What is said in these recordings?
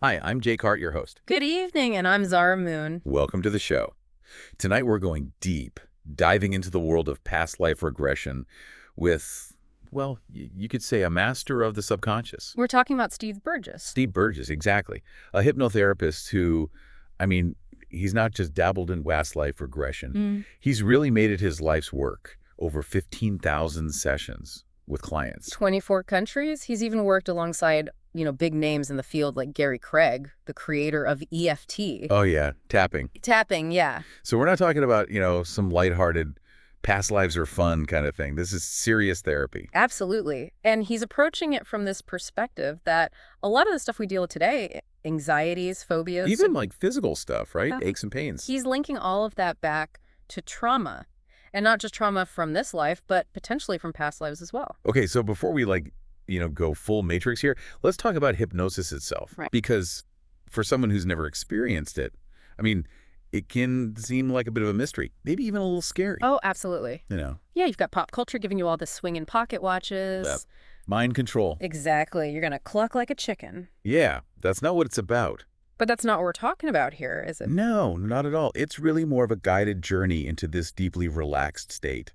Hi, I'm Jake Hart, your host. Good evening, and I'm Zara Moon. Welcome to the show. Tonight we're going deep, diving into the world of past life regression with, well, you could say a master of the subconscious. We're talking about Steve Burgess. Steve Burgess, exactly. A hypnotherapist who, I mean, he's not just dabbled in past life regression. He's really made it his life's work. Over 15,000 sessions with clients. 24 countries. He's even worked alongside, big names in the field like Gary Craig, the creator of EFT. Oh, yeah, tapping. Tapping, yeah. So we're not talking about, some lighthearted past lives are fun kind of thing. This is serious therapy. Absolutely. And he's approaching it from this perspective that a lot of the stuff we deal with today, anxieties, phobias. Even like physical stuff, right? Yeah. Aches and pains. He's linking all of that back to trauma. And not just trauma from this life, but potentially from past lives as well. Okay, so before we go full matrix here, let's talk about hypnosis itself. Right. Because for someone who's never experienced it, I mean, it can seem like a bit of a mystery, maybe even a little scary. Oh, absolutely. Yeah, you've got pop culture giving you all the swinging pocket watches. Yep. Mind control. Exactly. You're going to cluck like a chicken. Yeah, that's not what it's about. But that's not what we're talking about here, is it? No, not at all. It's really more of a guided journey into this deeply relaxed state,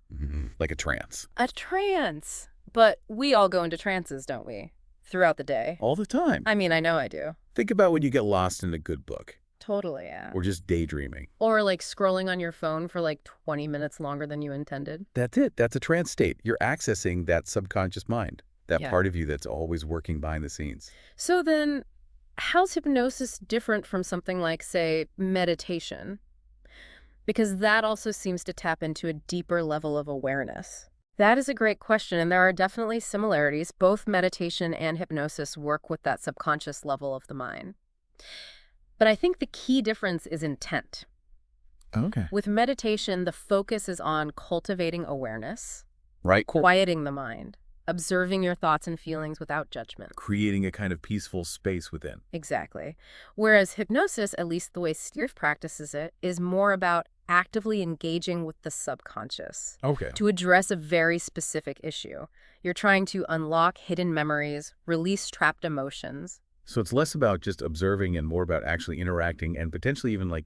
like a trance. A trance. But we all go into trances, don't we? Throughout the day. All the time. I mean, I know I do. Think about when you get lost in a good book. Totally, yeah. Or just daydreaming. Or like scrolling on your phone for like 20 minutes longer than you intended. That's it. That's a trance state. You're accessing that subconscious mind, that part of you that's always working behind the scenes. So then, how's hypnosis different from something like, say, meditation? Because that also seems to tap into a deeper level of awareness. That is a great question, and there are definitely similarities. Both meditation and hypnosis work with that subconscious level of the mind. But I think the key difference is intent. Okay. With meditation, the focus is on cultivating awareness, right? Quieting the mind, observing your thoughts and feelings without judgment. Creating a kind of peaceful space within. Exactly. Whereas hypnosis, at least the way Steve practices it, is more about actively engaging with the subconscious. Okay. To address a very specific issue. You're trying to unlock hidden memories, release trapped emotions. So it's less about just observing and more about actually interacting and potentially even like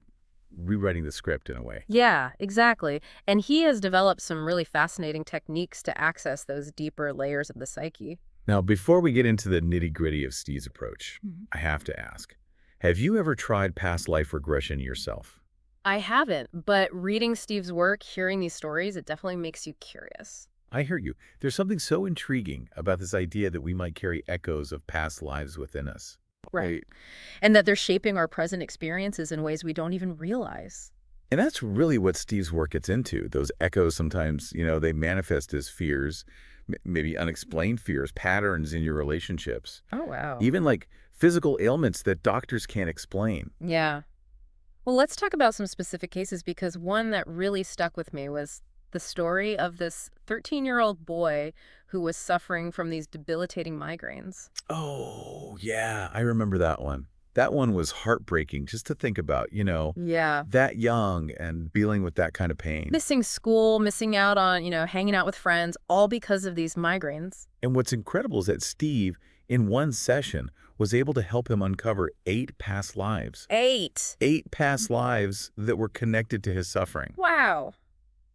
rewriting the script in a way. Yeah, exactly. And he has developed some really fascinating techniques to access those deeper layers of the psyche. Now, before we get into the nitty-gritty of Steve's approach, I have to ask, have you ever tried past life regression yourself? I haven't, but reading Steve's work, hearing these stories, it definitely makes you curious. I hear you. There's something so intriguing about this idea that we might carry echoes of past lives within us. Right. And that they're shaping our present experiences in ways we don't even realize. And that's really what Steve's work gets into. Those echoes sometimes, they manifest as fears, maybe unexplained fears, patterns in your relationships. Oh, wow. Even like physical ailments that doctors can't explain. Yeah. Well, let's talk about some specific cases, because one that really stuck with me was the story of this 13-year-old boy who was suffering from these debilitating migraines. Oh, yeah. I remember that one. That one was heartbreaking just to think about, Yeah. that young and dealing with that kind of pain. Missing school, missing out on, hanging out with friends, all because of these migraines. And what's incredible is that Steve, in one session, was able to help him uncover 8 past lives. 8? 8 past lives that were connected to his suffering. Wow.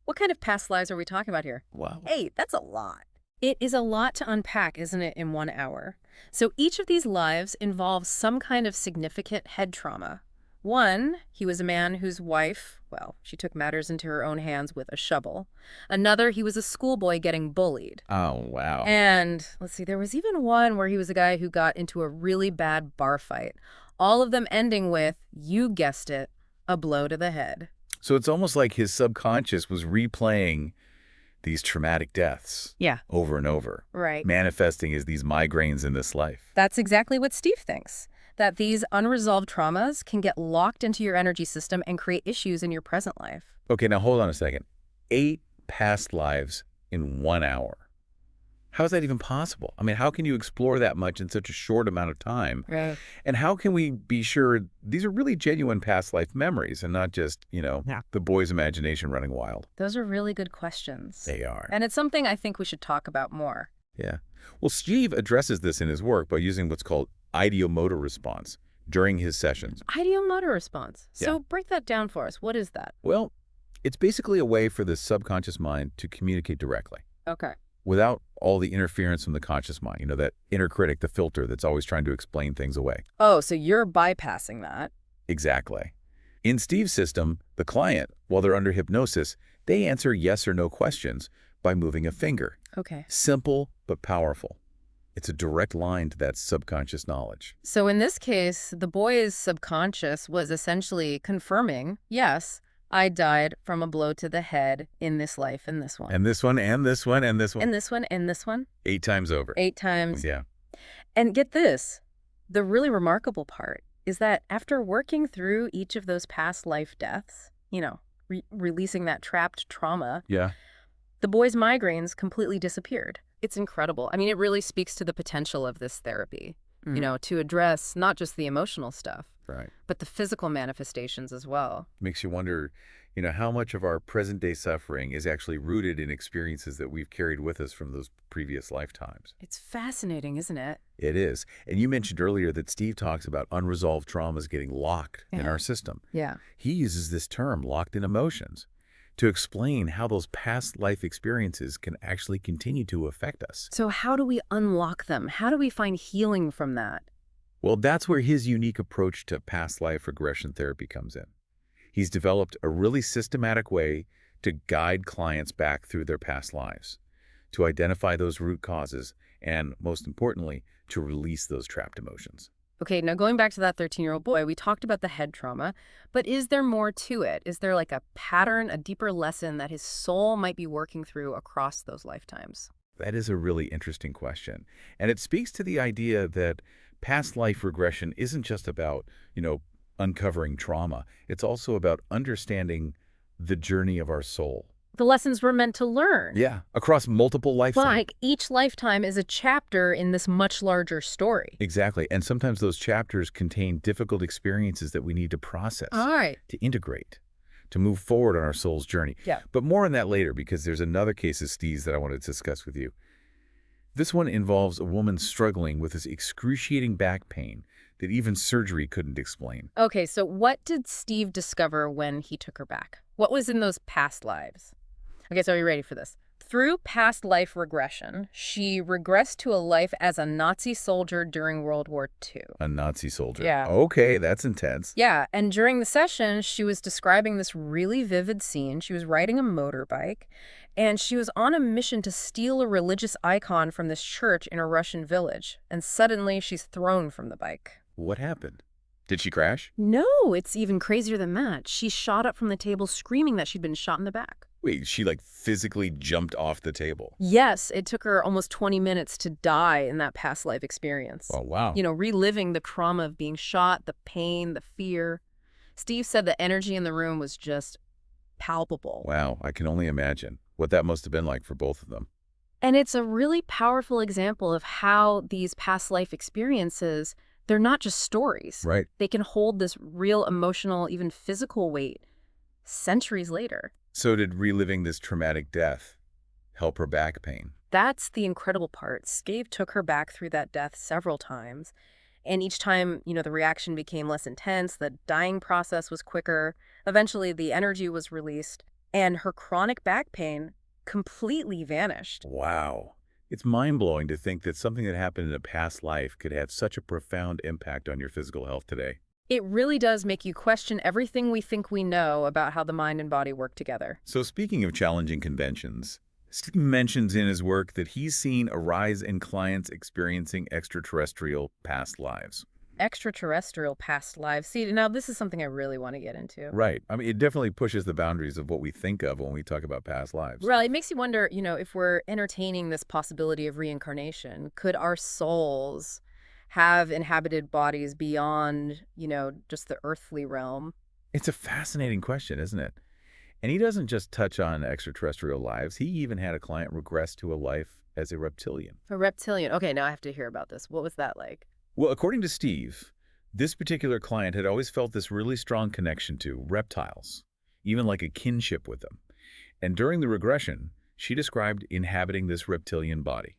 What kind of past lives are we talking about here? Wow. 8, that's a lot. It is a lot to unpack, isn't it, in 1 hour? So each of these lives involves some kind of significant head trauma. One, he was a man whose wife, she took matters into her own hands with a shovel. Another, he was a schoolboy getting bullied. Oh, wow. And let's see, there was even one where he was a guy who got into a really bad bar fight. All of them ending with, you guessed it, a blow to the head. So it's almost like his subconscious was replaying these traumatic deaths over and over, right? Manifesting as these migraines in this life. That's exactly what Steve thinks, that these unresolved traumas can get locked into your energy system and create issues in your present life. Okay, now hold on a second. 8 past lives in 1 hour. How is that even possible? I mean, how can you explore that much in such a short amount of time? Right. And how can we be sure these are really genuine past life memories and not just, the boy's imagination running wild? Those are really good questions. They are. And it's something I think we should talk about more. Yeah. Well, Steve addresses this in his work by using what's called ideomotor response, during his sessions. Ideal motor response. Yeah. So break that down for us. What is that? Well, it's basically a way for the subconscious mind to communicate directly Okay. without all the interference from the conscious mind, that inner critic, the filter that's always trying to explain things away. Oh, so you're bypassing that. Exactly. In Steve's system, the client, while they're under hypnosis, they answer yes or no questions by moving a finger. Okay. Simple but powerful. It's a direct line to that subconscious knowledge. So in this case, the boy's subconscious was essentially confirming, yes, I died from a blow to the head in this life and this one. And this one, and this one, and this one. And this one, and this one. 8 times over. 8 times. Yeah. And get this, the really remarkable part is that after working through each of those past life deaths, releasing that trapped trauma, Yeah. the boy's migraines completely disappeared. It's incredible. I mean, it really speaks to the potential of this therapy, to address not just the emotional stuff, Right. but the physical manifestations as well. Makes you wonder, how much of our present-day suffering is actually rooted in experiences that we've carried with us from those previous lifetimes. It's fascinating, isn't it? It is. And you mentioned earlier that Steve talks about unresolved traumas getting locked in our system. Yeah. He uses this term, locked in emotions, to explain how those past life experiences can actually continue to affect us. So how do we unlock them? How do we find healing from that? Well, that's where his unique approach to past life regression therapy comes in. He's developed a really systematic way to guide clients back through their past lives, to identify those root causes, and most importantly, to release those trapped emotions. Okay, now going back to that 13-year-old boy, we talked about the head trauma, but is there more to it? Is there like a pattern, a deeper lesson that his soul might be working through across those lifetimes? That is a really interesting question. And it speaks to the idea that past life regression isn't just about, uncovering trauma. It's also about understanding the journey of our soul. The lessons we're meant to learn. Yeah, across multiple lifetimes. Like each lifetime is a chapter in this much larger story. Exactly. And sometimes those chapters contain difficult experiences that we need to process, All right. to integrate, to move forward on our soul's journey. Yeah. But more on that later, because there's another case of Steve's that I want to discuss with you. This one involves a woman struggling with this excruciating back pain that even surgery couldn't explain. Okay, so what did Steve discover when he took her back? What was in those past lives? Okay, so are you ready for this? Through past life regression, she regressed to a life as a Nazi soldier during World War II. A Nazi soldier. Yeah. Okay, that's intense. Yeah, and during the session, she was describing this really vivid scene. She was riding a motorbike, and she was on a mission to steal a religious icon from this church in a Russian village. And suddenly, she's thrown from the bike. What happened? Did she crash? No, it's even crazier than that. She shot up from the table screaming that she'd been shot in the back. Wait, she physically jumped off the table? Yes, it took her almost 20 minutes to die in that past life experience. Oh, wow. Reliving the trauma of being shot, the pain, the fear. Steve said the energy in the room was just palpable. Wow, I can only imagine what that must have been like for both of them. And it's a really powerful example of how these past life experiences, they're not just stories. Right. They can hold this real emotional, even physical weight centuries later. So did reliving this traumatic death help her back pain? That's the incredible part. Steve took her back through that death several times. And each time, the reaction became less intense, the dying process was quicker. Eventually, the energy was released, and her chronic back pain completely vanished. Wow. It's mind-blowing to think that something that happened in a past life could have such a profound impact on your physical health today. It really does make you question everything we think we know about how the mind and body work together. So speaking of challenging conventions, Steve mentions in his work that he's seen a rise in clients experiencing extraterrestrial past lives. Extraterrestrial past lives. See, now this is something I really want to get into. Right. I mean, it definitely pushes the boundaries of what we think of when we talk about past lives. Well, it makes you wonder, if we're entertaining this possibility of reincarnation, could our souls have inhabited bodies beyond, just the earthly realm? It's a fascinating question, isn't it? And he doesn't just touch on extraterrestrial lives. He even had a client regress to a life as a reptilian. A reptilian. Okay, now I have to hear about this. What was that like? Well, according to Steve, this particular client had always felt this really strong connection to reptiles, even like a kinship with them. And during the regression, she described inhabiting this reptilian body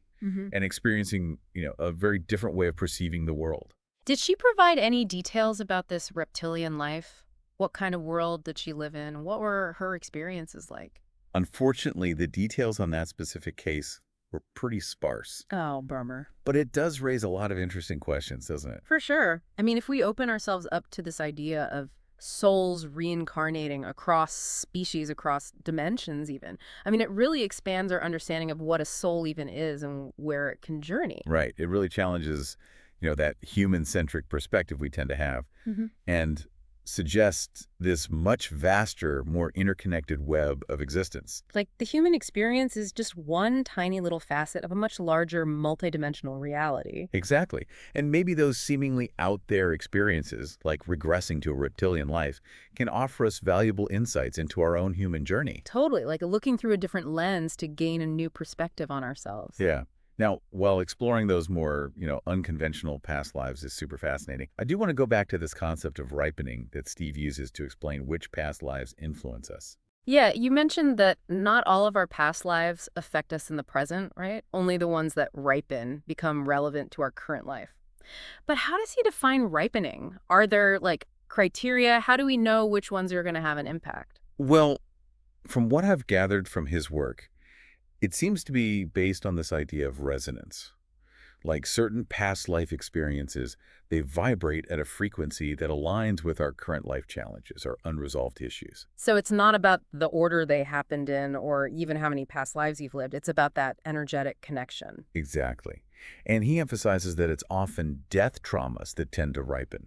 and experiencing, a very different way of perceiving the world. Did she provide any details about this reptilian life? What kind of world did she live in? What were her experiences like? Unfortunately, the details on that specific case were pretty sparse. Oh, bummer. But it does raise a lot of interesting questions, doesn't it? For sure. I mean, if we open ourselves up to this idea of souls reincarnating across species, across dimensions even, I mean, it really expands our understanding of what a soul even is and where it can journey. Right. It really challenges, that human-centric perspective we tend to have Hmm. and suggests this much vaster, more interconnected web of existence. Like, the human experience is just one tiny little facet of a much larger multidimensional reality. Exactly. And maybe those seemingly out there experiences, like regressing to a reptilian life, can offer us valuable insights into our own human journey. Totally, like looking through a different lens to gain a new perspective on ourselves. Yeah. Now, while exploring those more, unconventional past lives is super fascinating, I do want to go back to this concept of ripening that Steve uses to explain which past lives influence us. Yeah, you mentioned that not all of our past lives affect us in the present, right? Only the ones that ripen become relevant to our current life. But how does he define ripening? Are there, like, criteria? How do we know which ones are going to have an impact? Well, from what I've gathered from his work, it seems to be based on this idea of resonance. Like certain past life experiences, they vibrate at a frequency that aligns with our current life challenges or unresolved issues. So it's not about the order they happened in or even how many past lives you've lived. It's about that energetic connection. Exactly. And he emphasizes that it's often death traumas that tend to ripen,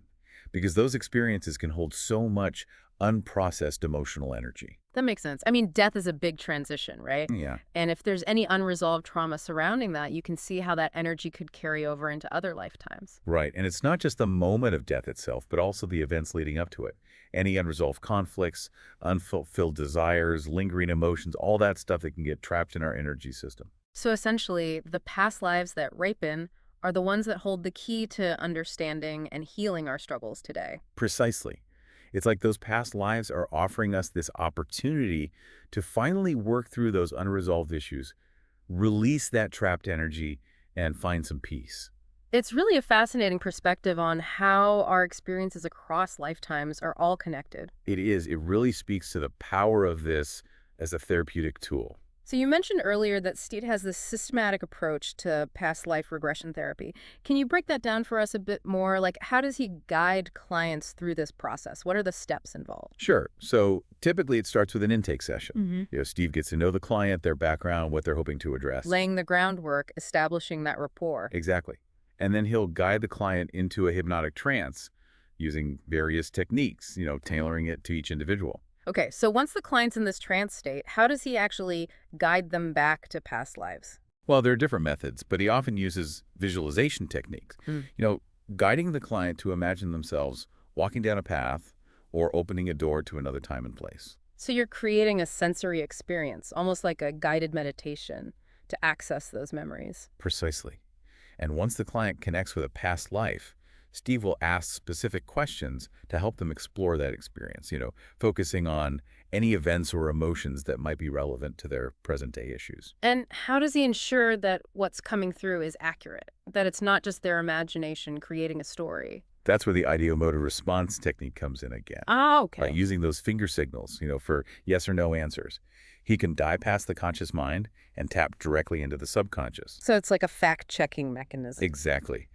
because those experiences can hold so much unprocessed emotional energy. That makes sense. I mean, death is a big transition, right? Yeah, And if there's any unresolved trauma surrounding that, you can see how that energy could carry over into other lifetimes. right. And it's not just the moment of death itself, but also the events leading up to it. Any unresolved conflicts, unfulfilled desires, lingering emotions, all that stuff that can get trapped in our energy system. So essentially, the past lives that ripen are the ones that hold the key to understanding and healing our struggles today. Precisely. It's like those past lives are offering us this opportunity to finally work through those unresolved issues, release that trapped energy, and find some peace. It's really a fascinating perspective on how our experiences across lifetimes are all connected. It is. It really speaks to the power of this as a therapeutic tool. So you mentioned earlier that Steed has this systematic approach to past life regression therapy. Can you break that down for us a bit more? Like, how does he guide clients through this process? What are the steps involved? Sure. So typically it starts with an intake session. Hmm. Steve gets to know the client, their background, what they're hoping to address. Laying the groundwork, establishing that rapport. Exactly. And then he'll guide the client into a hypnotic trance using various techniques, tailoring it to each individual. Okay, so once the client's in this trance state, how does he actually guide them back to past lives? Well, there are different methods, but he often uses visualization techniques. Mm. Guiding the client to imagine themselves walking down a path or opening a door to another time and place. So you're creating a sensory experience, almost like a guided meditation, to access those memories. Precisely. And once the client connects with a past life, Steve will ask specific questions to help them explore that experience, focusing on any events or emotions that might be relevant to their present-day issues. And how does he ensure that what's coming through is accurate? That it's not just their imagination creating a story? That's where the ideomotor response technique comes in again. Ah, By okay. using those finger signals, for yes or no answers. He can bypass the conscious mind and tap directly into the subconscious. So it's like a fact-checking mechanism. Exactly.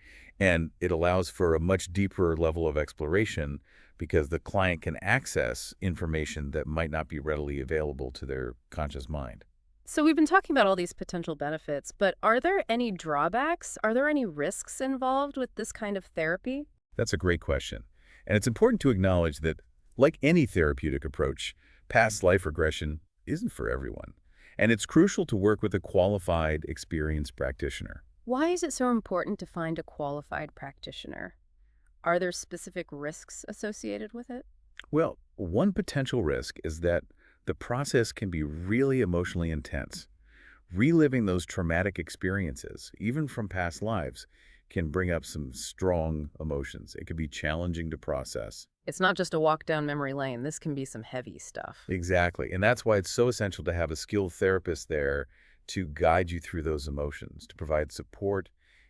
And it allows for a much deeper level of exploration because the client can access information that might not be readily available to their conscious mind. So we've been talking about all these potential benefits, but are there any drawbacks? Are there any risks involved with this kind of therapy? That's a great question. And it's important to acknowledge that, like any therapeutic approach, past life regression isn't for everyone. And it's crucial to work with a qualified, experienced practitioner. Why is it so important to find a qualified practitioner? Are there specific risks associated with it? Well, one potential risk is that the process can be really emotionally intense. Reliving those traumatic experiences, even from past lives, can bring up some strong emotions. It can be challenging to process. It's not just a walk down memory lane. This can be some heavy stuff. Exactly. And that's why it's so essential to have a skilled therapist there to guide you through those emotions, to provide support,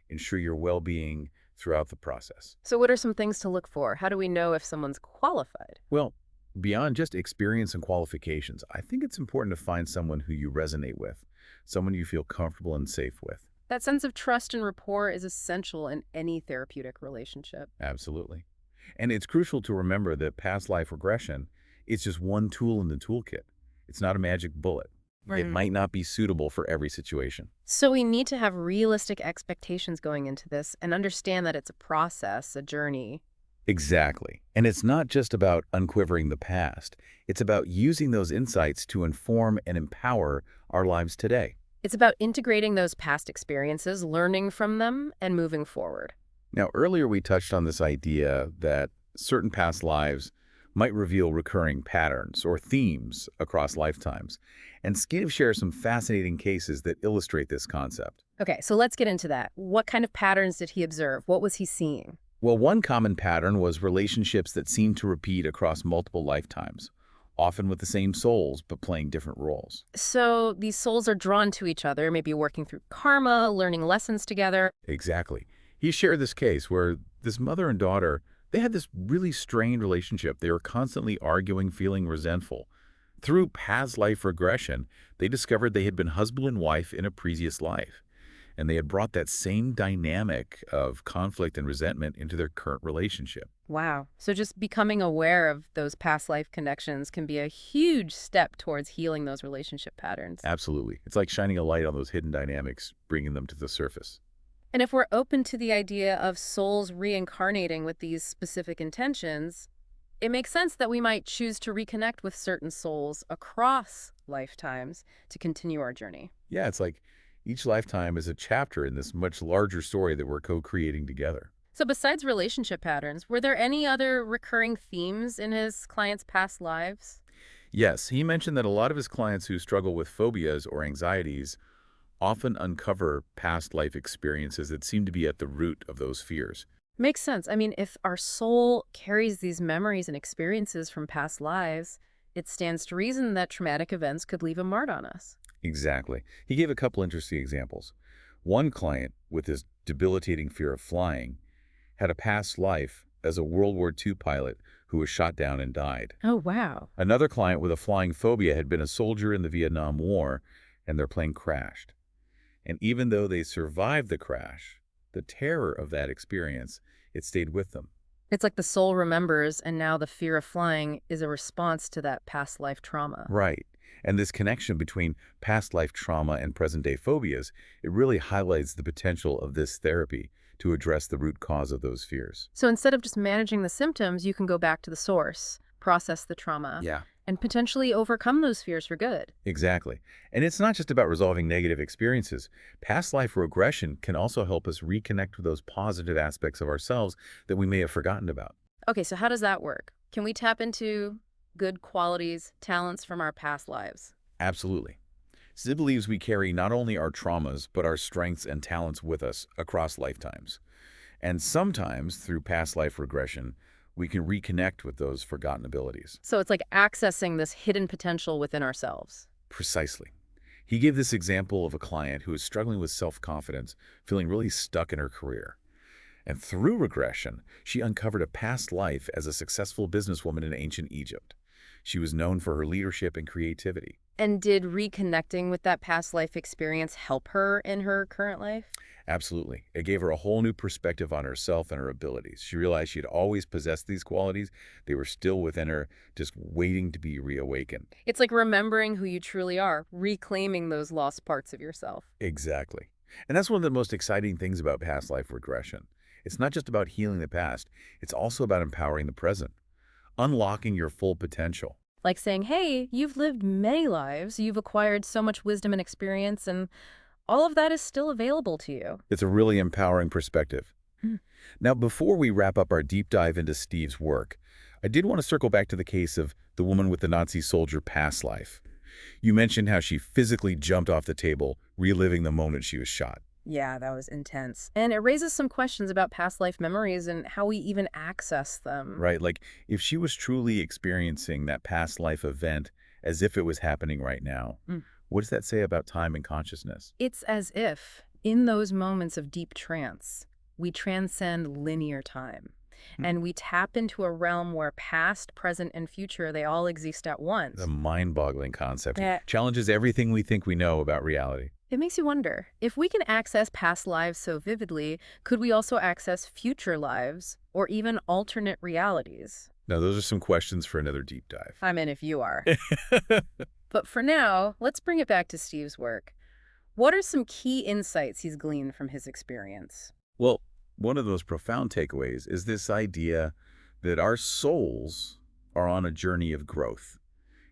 ensure your well-being, throughout the process. So what are some things to look for? How do we know if someone's qualified? Well, beyond just experience and qualifications, I think it's important to find someone who you resonate with, someone you feel comfortable and safe with. That sense of trust and rapport is essential in any therapeutic relationship. Absolutely. And it's crucial to remember that past life regression is just one tool in the toolkit. It's not a magic bullet. It might not be suitable for every situation. So we need to have realistic expectations going into this and understand that it's a process, a journey. Exactly. And it's not just about unquivering the past. It's about using those insights to inform and empower our lives today. It's about integrating those past experiences, learning from them, and moving forward. Now, earlier we touched on this idea that certain past lives might reveal recurring patterns or themes across lifetimes. And Steve shares some fascinating cases that illustrate this concept. Okay, so let's get into that. What kind of patterns did he observe? What was he seeing? Well, one common pattern was relationships that seemed to repeat across multiple lifetimes, often with the same souls but playing different roles. So these souls are drawn to each other, maybe working through karma, learning lessons together. Exactly. He shared this case where this mother and daughter, they had this really strained relationship. They were constantly arguing, feeling resentful. Through past life regression, they discovered they had been husband and wife in a previous life, and they had brought that same dynamic of conflict and resentment into their current relationship. Wow. So just becoming aware of those past life connections can be a huge step towards healing those relationship patterns. Absolutely. It's like shining a light on those hidden dynamics, bringing them to the surface. And if we're open to the idea of souls reincarnating with these specific intentions, it makes sense that we might choose to reconnect with certain souls across lifetimes to continue our journey. Yeah, it's like each lifetime is a chapter in this much larger story that we're co-creating together. So besides relationship patterns, were there any other recurring themes in his clients' past lives? Yes, he mentioned that a lot of his clients who struggle with phobias or anxieties often uncover past life experiences that seem to be at the root of those fears. Makes sense. I mean, if our soul carries these memories and experiences from past lives, it stands to reason that traumatic events could leave a mark on us. Exactly. He gave a couple interesting examples. One client with his debilitating fear of flying had a past life as a World War II pilot who was shot down and died. Oh, wow. Another client with a flying phobia had been a soldier in the Vietnam War, and their plane crashed. And even though they survived the crash, the terror of that experience, it stayed with them. It's like the soul remembers, and now the fear of flying is a response to that past life trauma. Right. And this connection between past life trauma and present-day phobias, it really highlights the potential of this therapy to address the root cause of those fears. So instead of just managing the symptoms, you can go back to the source, process the trauma, Yeah, and potentially overcome those fears for good. exactly. And it's not just about resolving negative experiences. Past life regression can also help us reconnect with those positive aspects of ourselves that we may have forgotten about. Okay, so how does that work? Can we tap into good qualities, talents from our past lives? Absolutely. Sid believes we carry not only our traumas, but our strengths and talents with us across lifetimes. And sometimes, through past life regression, we can reconnect with those forgotten abilities. So it's like accessing this hidden potential within ourselves. Precisely. He gave this example of a client who was struggling with self-confidence, feeling really stuck in her career. And through regression, she uncovered a past life as a successful businesswoman in ancient Egypt. She was known for her leadership and creativity. And did reconnecting with that past life experience help her in her current life? Absolutely. It gave her a whole new perspective on herself and her abilities. She realized she had always possessed these qualities. They were still within her, just waiting to be reawakened. It's like remembering who you truly are, reclaiming those lost parts of yourself. Exactly. And that's one of the most exciting things about past life regression. It's not just about healing the past. It's also about empowering the present, unlocking your full potential. Like saying, hey, you've lived many lives, you've acquired so much wisdom and experience, and all of that is still available to you. It's a really empowering perspective. Hmm. Now, before we wrap up our deep dive into Steve's work, I did want to circle back to the case of the woman with the Nazi soldier past life. You mentioned how she physically jumped off the table, reliving the moment she was shot. Yeah, that was intense. And it raises some questions about past life memories and how we even access them. Right? Like, if she was truly experiencing that past life event as if it was happening right now, Mm. what does that say about time and consciousness? It's as if, in those moments of deep trance, we transcend linear time. Hmm. And we tap into a realm where past, present, and future, they all exist at The once. mind-boggling concept. Yeah. Challenges everything we think we know about reality. It makes you wonder, if we can access past lives so vividly, could we also access future lives or even alternate realities? Now, those are some questions for another deep dive. I'm in if you are. But for now, let's bring it back to Steve's work. What are some key insights he's gleaned from his experience? Well, one of those profound takeaways is this idea that our souls are on a journey of growth,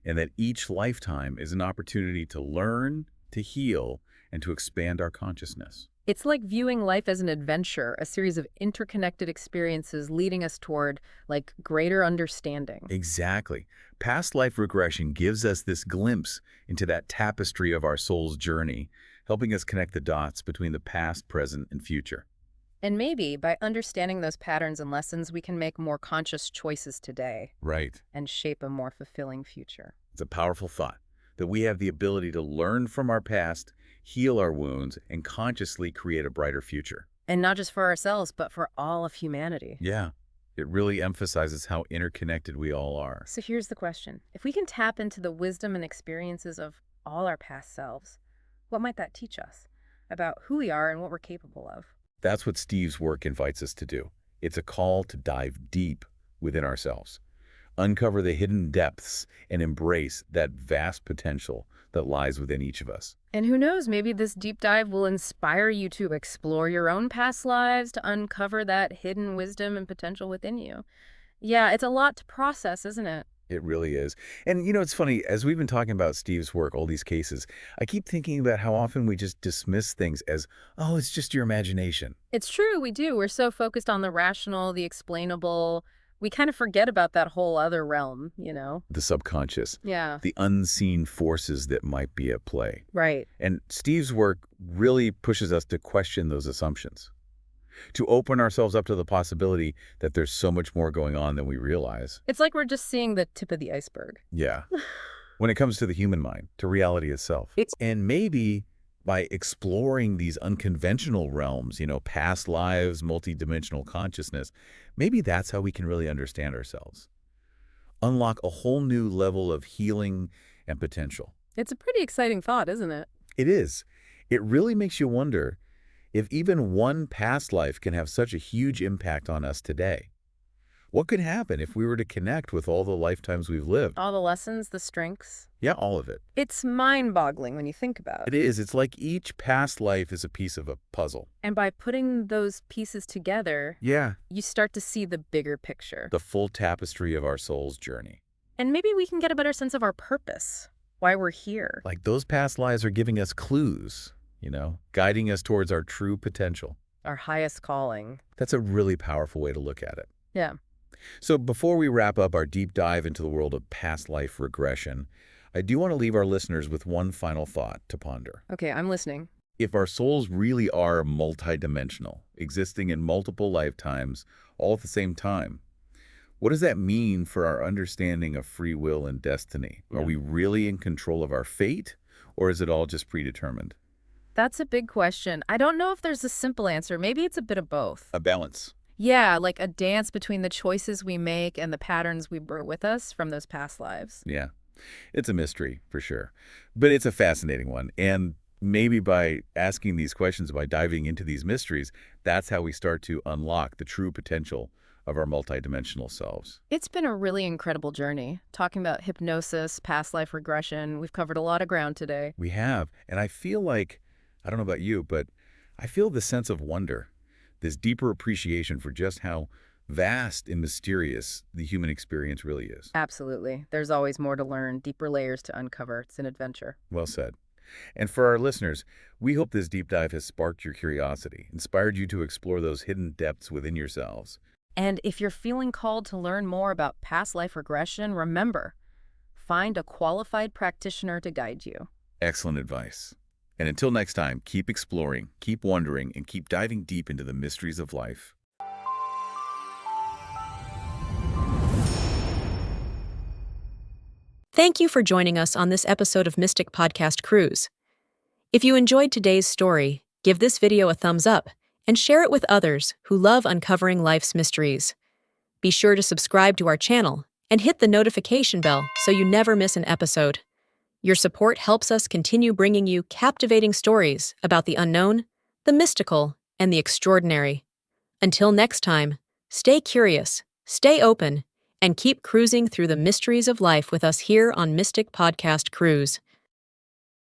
and that each lifetime is an opportunity to learn, to heal, and to expand our consciousness. It's like viewing life as an adventure, a series of interconnected experiences leading us toward, like, greater understanding. Exactly. Past life regression gives us this glimpse into that tapestry of our soul's journey, helping us connect the dots between the past, present, and future. And maybe by understanding those patterns and lessons, we can make more conscious choices today Right. and shape a more fulfilling future. It's a powerful thought that we have the ability to learn from our past, heal our wounds, and consciously create a brighter future. And not just for ourselves, but for all of humanity. Yeah, it really emphasizes how interconnected we all are. So here's the question. If we can tap into the wisdom and experiences of all our past selves, what might that teach us about who we are and what we're capable of? That's what Steve's work invites us to do. It's a call to dive deep within ourselves, uncover the hidden depths, and embrace that vast potential that lies within each of us. And who knows, maybe this deep dive will inspire you to explore your own past lives, to uncover that hidden wisdom and potential within you. Yeah, it's a lot to process, isn't it? It really is. And it's funny, as we've been talking about Steve's work, all these cases, I keep thinking about how often we just dismiss things as, oh, it's just your imagination. It's true, we do. We're so focused on the rational, the explainable. We kind of forget about that whole other realm, you know? The subconscious, Yeah, the unseen forces that might be at play. right. And Steve's work really pushes us to question those assumptions, to open ourselves up to the possibility that there's so much more going on than we realize. It's like we're just seeing the tip of the iceberg. Yeah. When it comes to the human mind, to reality itself. And maybe by exploring these unconventional realms, past lives, multidimensional consciousness, maybe that's how we can really understand ourselves. Unlock a whole new level of healing and potential. It's a pretty exciting thought, isn't it? It is. It really makes you wonder if even one past life can have such a huge impact on us today. What could happen if we were to connect with all the lifetimes we've lived? All the lessons, the strengths. Yeah, all of it. It's mind-boggling when you think about It it. is. It's like each past life is a piece of a puzzle. And by putting those pieces together, Yeah. you start to see the bigger picture. The full tapestry of our soul's journey. And maybe we can get a better sense of our purpose, why we're here. Like those past lives are giving us clues, guiding us towards our true potential. Our highest calling. That's a really powerful way to look at it. Yeah. So before we wrap up our deep dive into the world of past life regression, I do want to leave our listeners with one final thought to ponder. Okay, I'm listening. If our souls really are multidimensional, existing in multiple lifetimes all at the same time, what does that mean for our understanding of free will and destiny? Yeah. Are we really in control of our fate, or is it all just predetermined? That's a big question. I don't know if there's a simple answer. Maybe it's a bit of both. A balance. Yeah, like a dance between the choices we make and the patterns we brought with us from those past lives. Yeah, it's a mystery for sure, but it's a fascinating one. And maybe by asking these questions, by diving into these mysteries, that's how we start to unlock the true potential of our multidimensional selves. It's been a really incredible journey, talking about hypnosis, past life regression. We've covered a lot of ground today. We have, and I feel like, I don't know about you, but I feel this sense of wonder, this deeper appreciation for just how vast and mysterious the human experience really is. Absolutely. There's always more to learn, deeper layers to uncover. It's an adventure. Well said. And for our listeners, we hope this deep dive has sparked your curiosity, inspired you to explore those hidden depths within yourselves. And if you're feeling called to learn more about past life regression, remember, find a qualified practitioner to guide you. Excellent advice. And until next time, keep exploring, keep wondering, and keep diving deep into the mysteries of life. Thank you for joining us on this episode of Mystic Podcast Cruise. If you enjoyed today's story, give this video a thumbs up and share it with others who love uncovering life's mysteries. Be sure to subscribe to our channel and hit the notification bell so you never miss an episode. Your support helps us continue bringing you captivating stories about the unknown, the mystical, and the extraordinary. Until next time, stay curious, stay open, and keep cruising through the mysteries of life with us here on Mystic Podcast Cruise.